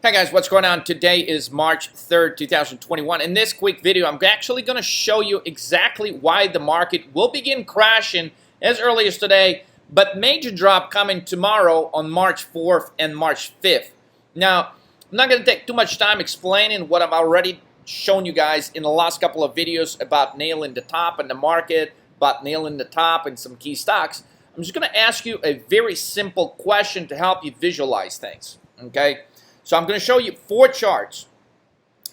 Hey guys, what's going on? Today is March 3rd, 2021. In this quick video, I'm actually going to show you exactly why the market will begin crashing as early as today, but major drop coming tomorrow on March 4th and March 5th. Now, I'm not going to take too much time explaining what I've already shown you guys in the last couple of videos about nailing the top in the market, about nailing the top in some key stocks. I'm just going to ask you a very simple question to help you visualize things, okay? So I'm going to show you 4 charts.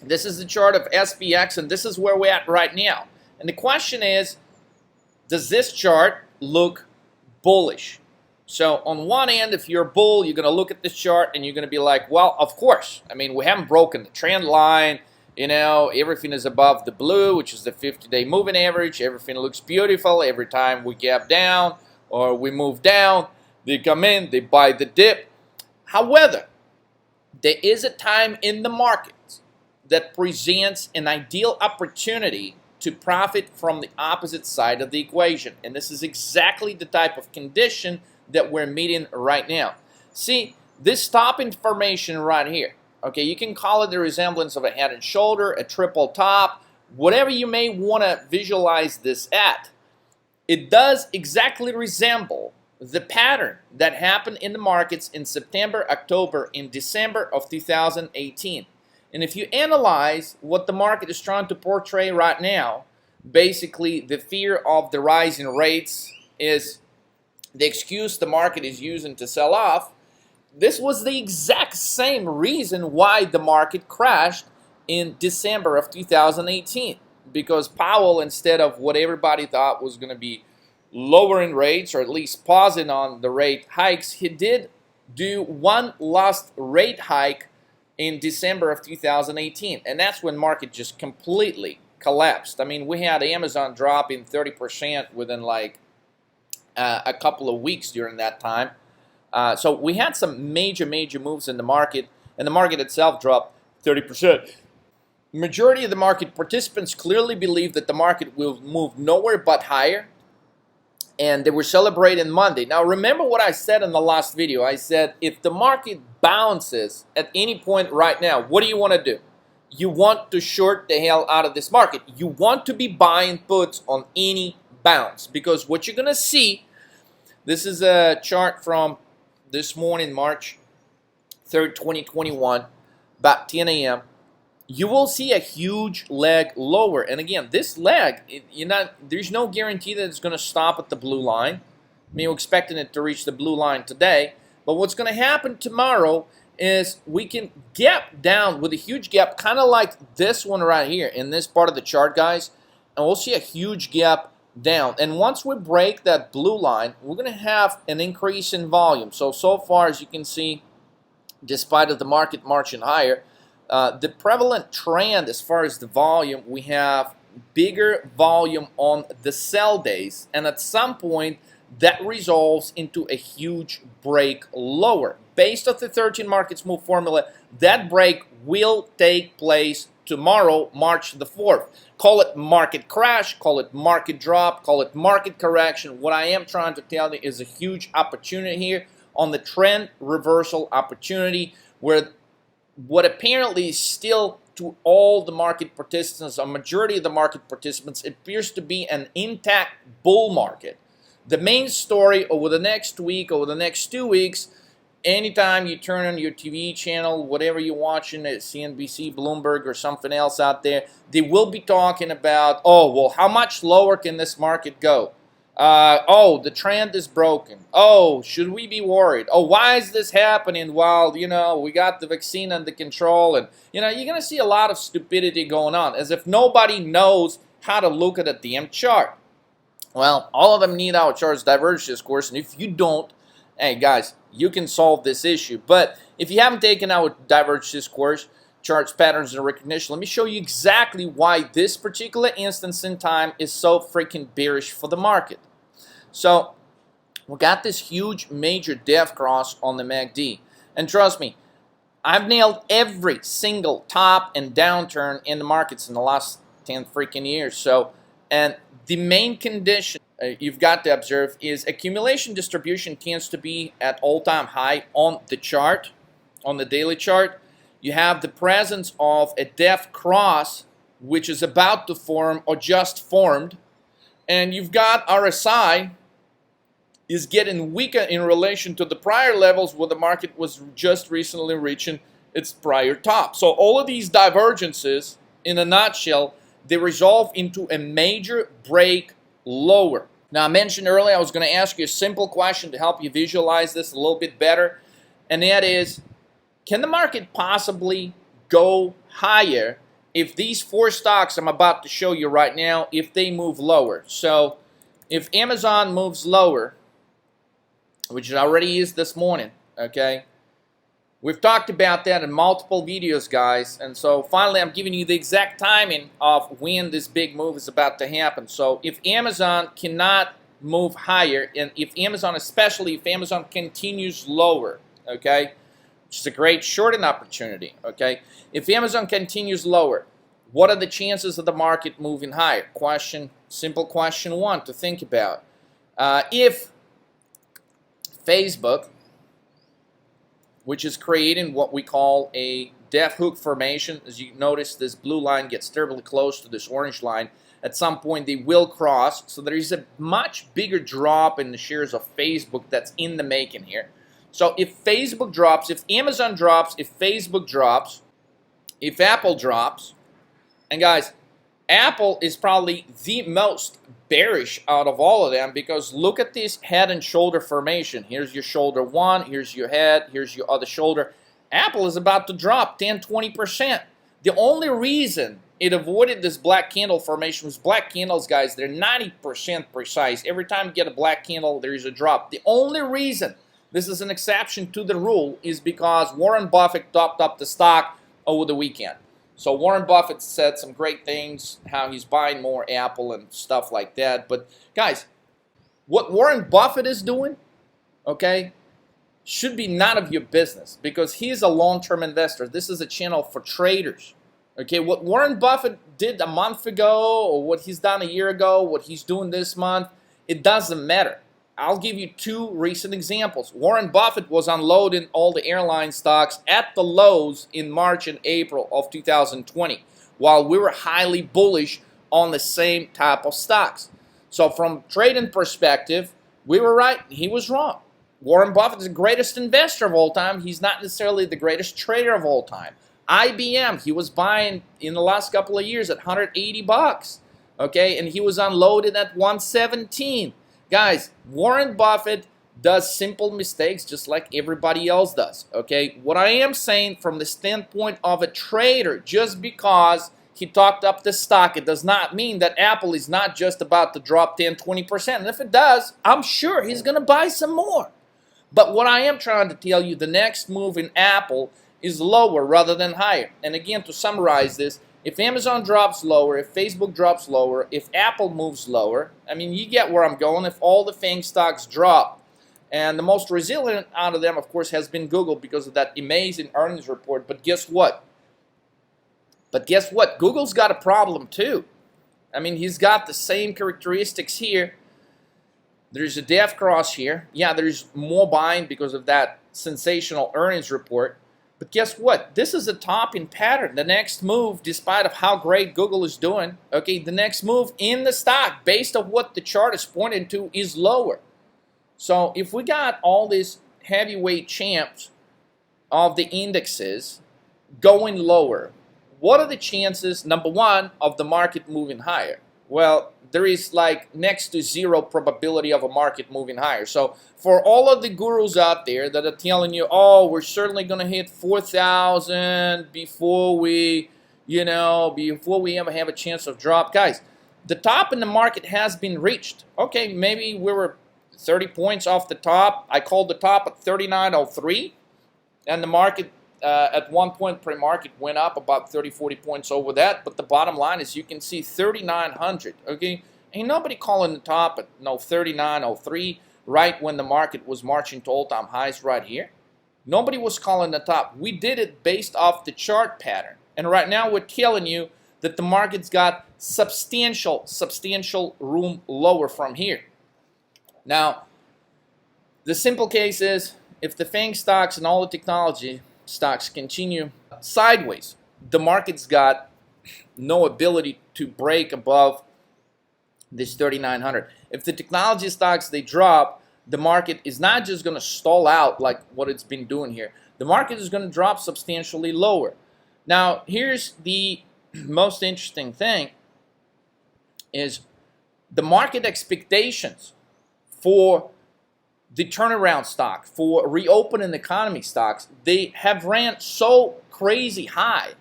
This is the chart of SPX, and this is where we're at right now. And the question is, does this chart look bullish? So on one end, if you're a bull, you're going to look at this chart and you're going to be like, well, of course. I mean, we haven't broken the trend line. You know, everything is above the blue, which is the 50-day moving average. Everything looks beautiful. Every time we gap down or we move down, they come in, they buy the dip. However, there is a time in the market that presents an ideal opportunity to profit from the opposite side of the equation. And this is exactly the type of condition that we're meeting right now. See, this top information right here, okay, you can call it the resemblance of a head and shoulder, a triple top, whatever you may want to visualize this at. It does exactly resemble the pattern that happened in the markets in September, October, and December of 2018. And if you analyze what the market is trying to portray right now, basically the fear of the rising rates is the excuse the market is using to sell off. This was the exact same reason why the market crashed in December of 2018. Because Powell, instead of what everybody thought was going to be lowering rates, or at least pausing on the rate hikes, he did do one last rate hike in December of 2018, and that's when market just completely collapsed. I mean, we had Amazon dropping 30% within like a couple of weeks during that time. So we had some major moves in the market, and the market itself dropped 30%. Majority of the market participants clearly believe that the market will move nowhere but higher, and they were celebrating Monday. Now, remember what I said in the last video. I said, if the market bounces at any point right now, what do you want to do? You want to short the hell out of this market. You want to be buying puts on any bounce, because what you're going to see, this is a chart from this morning, March 3rd, 2021, about 10 a.m. You will see a huge leg lower. And again, this leg, there's no guarantee that it's going to stop at the blue line. I mean, we're expecting it to reach the blue line today. But what's going to happen tomorrow is we can gap down with a huge gap, kind of like this one right here in this part of the chart, guys. And we'll see a huge gap down. And once we break that blue line, we're going to have an increase in volume. So far, as you can see, despite of the market marching higher, the prevalent trend as far as the volume, we have bigger volume on the sell days, and at some point that resolves into a huge break lower. Based on the 13 markets move formula, that break will take place tomorrow, March the 4th. Call it market crash, call it market drop, call it market correction. What I am trying to tell you is a huge opportunity here on the trend reversal opportunity, where what apparently is still, to all the market participants, a majority of the market participants, appears to be an intact bull market. The main story over the next week, over the next 2 weeks, anytime you turn on your TV channel, whatever you're watching at CNBC, Bloomberg, or something else out there, they will be talking about, oh, well, how much lower can this market go? Oh, the trend is broken. Oh, should we be worried? Oh, why is this happening while, we got the vaccine under control? And, you're going to see a lot of stupidity going on, as if nobody knows how to look at a damn chart. Well, all of them need our charts divergence course, and if you don't, hey, guys, you can solve this issue. But if you haven't taken our divergence course, charts, patterns, and recognition, let me show you exactly why this particular instance in time is so freaking bearish for the market. So we got this huge major death cross on the MACD, and trust me, I've nailed every single top and downturn in the markets in the last 10 freaking years. So, and the main condition you've got to observe is accumulation distribution tends to be at all-time high on the chart, on the daily chart. You have the presence of a death cross, which is about to form or just formed. And you've got RSI is getting weaker in relation to the prior levels where the market was just recently reaching its prior top. So all of these divergences, in a nutshell, they resolve into a major break lower. Now, I mentioned earlier I was going to ask you a simple question to help you visualize this a little bit better, and that is, can the market possibly go higher if these four stocks I'm about to show you right now, if they move lower? So if Amazon moves lower, which it already is this morning, okay? We've talked about that in multiple videos, guys, and so finally I'm giving you the exact timing of when this big move is about to happen. So if Amazon cannot move higher, and if Amazon, especially if Amazon continues lower, okay, which is a great shorting opportunity, okay? If Amazon continues lower, what are the chances of the market moving higher? Simple question one to think about. If Facebook, which is creating what we call a death hook formation, as you notice, this blue line gets terribly close to this orange line. At some point, they will cross. So there is a much bigger drop in the shares of Facebook that's in the making here. So if Facebook drops, if Amazon drops, if Facebook drops, if Apple drops, and guys, Apple is probably the most bearish out of all of them, because look at this head and shoulder formation. Here's your shoulder one, here's your head, here's your other shoulder. Apple is about to drop 10-20%. The only reason it avoided this black candle formation was black candles, guys, they're 90% precise. Every time you get a black candle, there is a drop. The only reason this is an exception to the rule is because Warren Buffett topped up the stock over the weekend. So Warren Buffett said some great things, how he's buying more Apple and stuff like that. But guys, what Warren Buffett is doing, okay, should be none of your business, because he's a long-term investor. This is a channel for traders. Okay, what Warren Buffett did a month ago, or what he's done a year ago, what he's doing this month, it doesn't matter. I'll give you two recent examples. Warren Buffett was unloading all the airline stocks at the lows in March and April of 2020, while we were highly bullish on the same type of stocks. So from trading perspective, we were right, he was wrong. Warren Buffett is the greatest investor of all time. He's not necessarily the greatest trader of all time. IBM, he was buying in the last couple of years at 180 bucks, okay, and he was unloaded at 117. Guys, Warren Buffett does simple mistakes just like everybody else does, okay? What I am saying from the standpoint of a trader, just because he talked up the stock, it does not mean that Apple is not just about to drop 10-20%. And if it does, I'm sure he's going to buy some more. But what I am trying to tell you, the next move in Apple is lower rather than higher. And again, to summarize this, if Amazon drops lower, if Facebook drops lower, if Apple moves lower, I mean, you get where I'm going. If all the FANG stocks drop, and the most resilient out of them, of course, has been Google because of that amazing earnings report. But guess what? Google's got a problem too. I mean, he's got the same characteristics here. There's a death cross here. Yeah, there's more buying because of that sensational earnings report. But guess what? This is a topping pattern. The next move, despite of how great Google is doing, okay, the next move in the stock, based on what the chart is pointing to, is lower. So if we got all these heavyweight champs of the indexes going lower, what are the chances, number one, of the market moving higher? Well, there is like next to zero probability of a market moving higher. So for all of the gurus out there that are telling you, oh, we're certainly going to hit 4,000 before we ever have a chance of drop. Guys, the top in the market has been reached. Okay, maybe we were 30 points off the top. I called the top at 39.03, and the market at one point pre-market went up about 30-40 points over that. But the bottom line is, you can see 3,900. Okay, ain't nobody calling the top at 39.03 right when the market was marching to all-time highs right here. Nobody was calling the top. We did it based off the chart pattern, and right now we're telling you that the market's got substantial room lower from here. Now, the simple case is, if the FANG stocks and all the technology stocks continue sideways. The market's got no ability to break above this 3,900. If the technology stocks, they drop, the market is not just going to stall out like what it's been doing here. The market is going to drop substantially lower. Now, here's the most interesting thing is the market expectations for the turnaround stock, for reopening economy stocks. They have ran so crazy high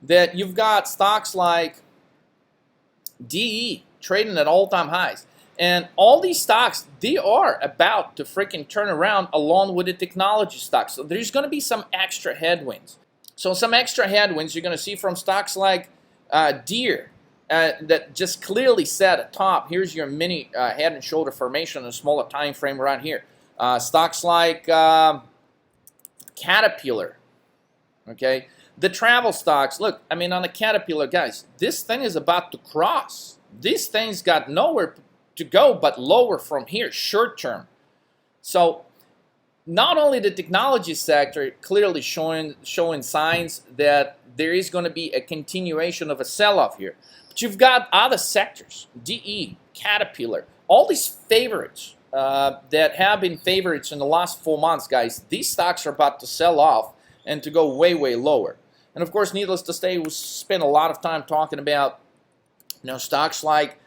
that you've got stocks like DE trading at all-time highs. And all these stocks, they are about to freaking turn around along with the technology stocks. So there's going to be some extra headwinds. So some extra headwinds you're going to see from stocks like Deere that just clearly set atop. Here's your mini head and shoulder formation in a smaller time frame right here. Stocks like Caterpillar, okay? The travel stocks, look, I mean, on the Caterpillar, guys, this thing is about to cross. This thing's got nowhere to go but lower from here, short term. So not only the technology sector clearly showing signs that there is going to be a continuation of a sell-off here, but you've got other sectors, DE, Caterpillar, all these favorites that have been favorites in the last 4 months, guys. These stocks are about to sell off and to go way, way lower. And of course, needless to say, we spent a lot of time talking about stocks like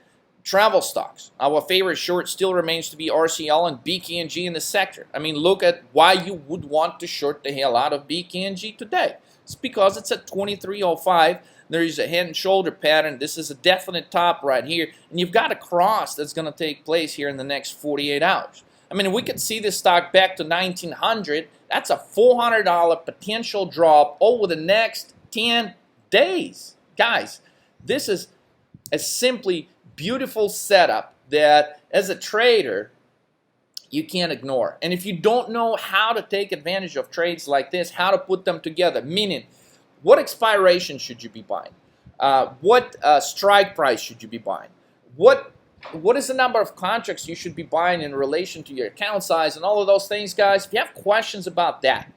travel stocks. Our favorite short still remains to be RCL and BKNG in the sector. I mean, look at why you would want to short the hell out of BKNG today. It's because it's at 23.05. There is a head and shoulder pattern. This is a definite top right here. And you've got a cross that's going to take place here in the next 48 hours. I mean, we could see this stock back to 1900. That's a $400 potential drop over the next 10 days. Guys, this is a simply beautiful setup that, as a trader, you can't ignore. And if you don't know how to take advantage of trades like this, how to put them together, meaning what expiration should you be buying? What strike price should you be buying? What is the number of contracts you should be buying in relation to your account size and all of those things, guys? If you have questions about that,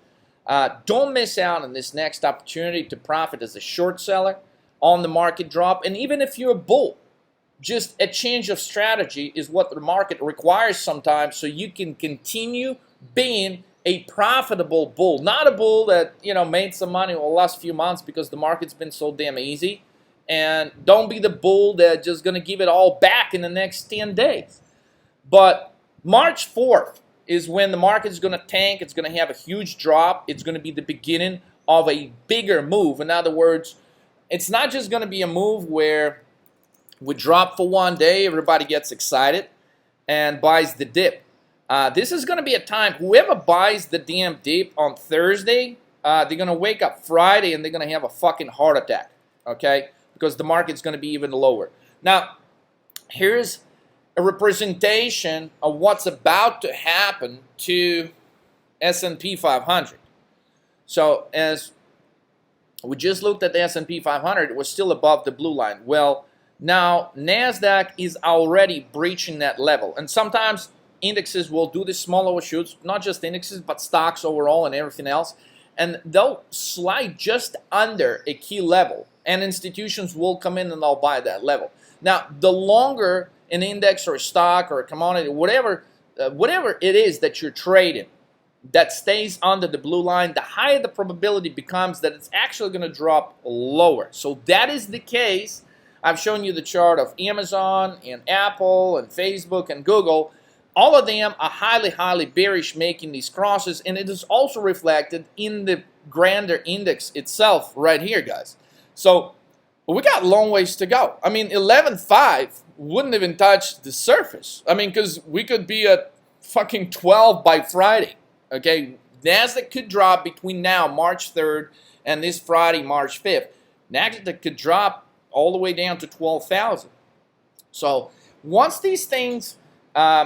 don't miss out on this next opportunity to profit as a short seller on the market drop. And even if you're a bull, just a change of strategy is what the market requires sometimes so you can continue being a profitable bull. Not a bull that, made some money over the last few months because the market's been so damn easy. And don't be the bull that's just going to give it all back in the next 10 days. But March 4th is when the market is going to tank. It's going to have a huge drop. It's going to be the beginning of a bigger move. In other words, it's not just going to be a move where we drop for one day, everybody gets excited and buys the dip. This is going to be a time, whoever buys the damn dip on Thursday, they're going to wake up Friday and they're going to have a fucking heart attack, okay? Because the market's going to be even lower. Now, here's a representation of what's about to happen to S&P 500. So, as we just looked at the S&P 500, it was still above the blue line. Well, now NASDAQ is already breaching that level. And sometimes indexes will do this small overshoots, not just indexes, but stocks overall and everything else. And they'll slide just under a key level. And institutions will come in and they'll buy that level. Now, the longer an index or a stock or a commodity, whatever it is that you're trading, that stays under the blue line, the higher the probability becomes that it's actually going to drop lower. So that is the case. I've shown you the chart of Amazon and Apple and Facebook and Google. All of them are highly, highly bearish, making these crosses, and it is also reflected in the grander index itself right here, guys. So we got a long ways to go. I mean, 11.5 wouldn't even touch the surface. I mean, because we could be at fucking 12 by Friday, okay? NASDAQ could drop between now, March 3rd, and this Friday, March 5th. NASDAQ could drop all the way down to 12,000. So once these things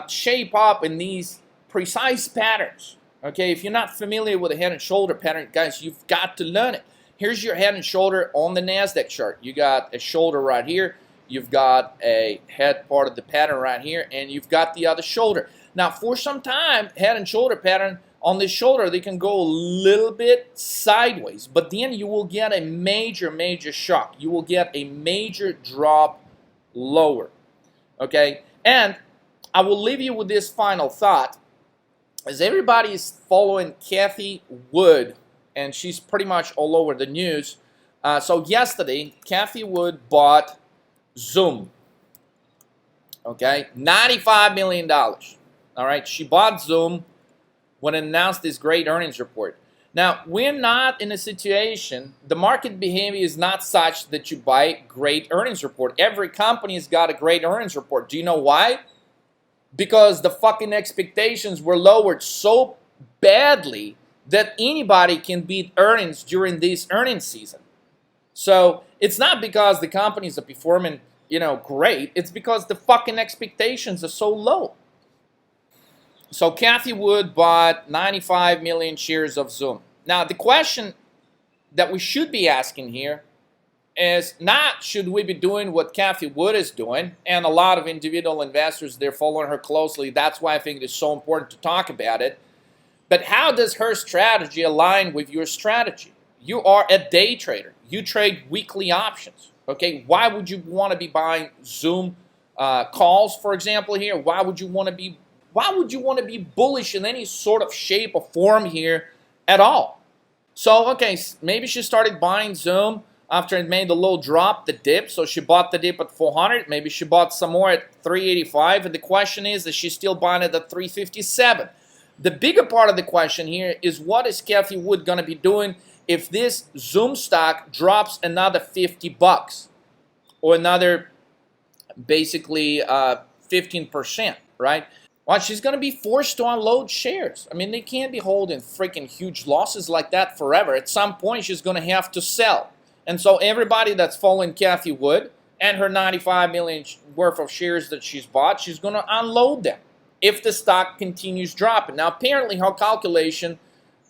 shape up in these precise patterns, okay, if you're not familiar with a head and shoulder pattern, guys, you've got to learn it. Here's your head and shoulder on the NASDAQ chart. You got a shoulder right here. You've got a head part of the pattern right here, and you've got the other shoulder. Now, for some time, head and shoulder pattern on the shoulder, they can go a little bit sideways, but then you will get a major, major shock. You will get a major drop lower, okay? And I will leave you with this final thought. As everybody is following Cathie Wood, and she's pretty much all over the news. So yesterday, Cathie Wood bought Zoom, okay? $95 million, all right? She bought Zoom when it announced this great earnings report. Now, we're not in a situation, the market behavior is not such that you buy great earnings report. Every company has got a great earnings report. Do you know why? Because the fucking expectations were lowered so badly that anybody can beat earnings during this earnings season. So it's not because the companies are performing, great. It's because the fucking expectations are so low. So Cathie Wood bought 95 million shares of Zoom. Now the question that we should be asking here is not should we be doing what Cathie Wood is doing, and a lot of individual investors, they're following her closely. That's why I think it's so important to talk about it. But how does her strategy align with your strategy? You are a day trader. You trade weekly options. Okay, why would you want to be buying Zoom calls, for example, here? Why would you want to be bullish in any sort of shape or form here at all? So, okay, maybe she started buying Zoom after it made a little drop, the dip. So she bought the dip at 400. Maybe she bought some more at 385. And the question is she's still buying it at 357. The bigger part of the question here is what is Cathie Wood going to be doing if this Zoom stock drops another 50 bucks or another basically 15%, right? Well, she's going to be forced to unload shares. I mean, they can't be holding freaking huge losses like that forever. At some point, she's going to have to sell. And so everybody that's following Cathie Wood and her 95 million worth of shares that she's bought, she's going to unload them if the stock continues dropping. Now, apparently her calculation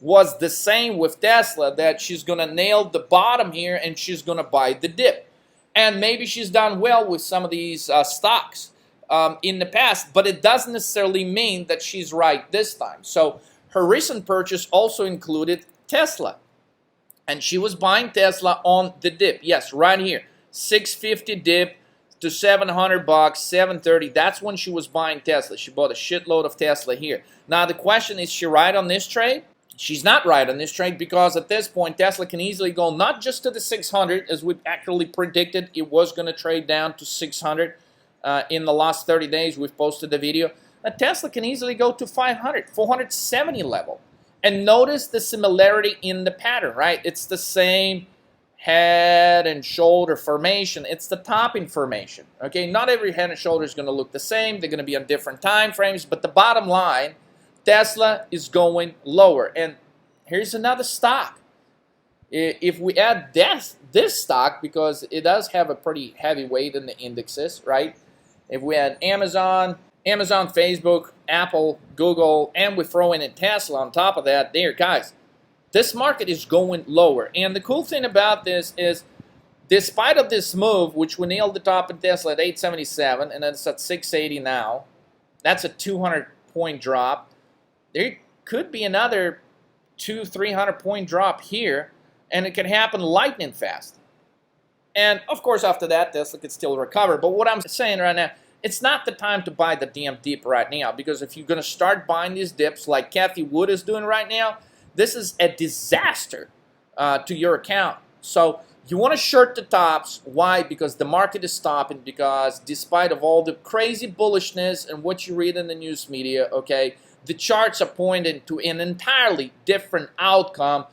was the same with Tesla, that she's going to nail the bottom here and she's going to buy the dip. And maybe she's done well with some of these stocks in the past, but it doesn't necessarily mean that she's right this time. So her recent purchase also included Tesla. And she was buying Tesla on the dip. Yes, right here. 650 dip to 700 bucks, 730. That's when she was buying Tesla. She bought a shitload of Tesla here. Now the question is she right on this trade? She's not right on this trade because at this point Tesla can easily go not just to the 600 as we actually predicted it was going to trade down to 600 in the last 30 days. We've posted the video. Tesla can easily go to 500, 470 level. And notice the similarity in the pattern, right? It's the same head and shoulder formation. It's the topping formation, okay? Not every head and shoulder is going to look the same. They're going to be on different time frames. But the bottom line, Tesla is going lower. And here's another stock. If we add this stock, because it does have a pretty heavy weight in the indexes, right? If we add Amazon, Facebook, Apple, Google, and we throw in a Tesla on top of that, there, guys, this market is going lower. And the cool thing about this is, despite of this move, which we nailed the top in Tesla at 877, and it's at 680 now, that's a 200-point drop. There could be another 200-300-point drop here, and it can happen lightning fast. And, of course, after that, Tesla could still recover. But what I'm saying right now, it's not the time to buy the damn dip right now, because if you're going to start buying these dips like Cathie Wood is doing right now, this is a disaster to your account. So you want to short the tops. Why? Because the market is stopping, because despite of all the crazy bullishness and what you read in the news media, okay, the charts are pointing to an entirely different outcome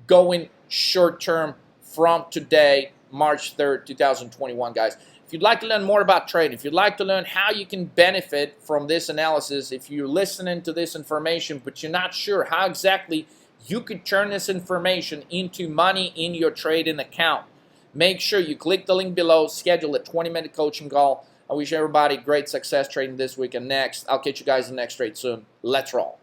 going short term from today, March 3rd, 2021, guys. If you'd like to learn more about trading, if you'd like to learn how you can benefit from this analysis, if you're listening to this information but you're not sure how exactly you could turn this information into money in your trading account, make sure you click the link below, schedule a 20-minute coaching call. I wish everybody great success trading this week and next. I'll catch you guys in the next trade soon. Let's roll.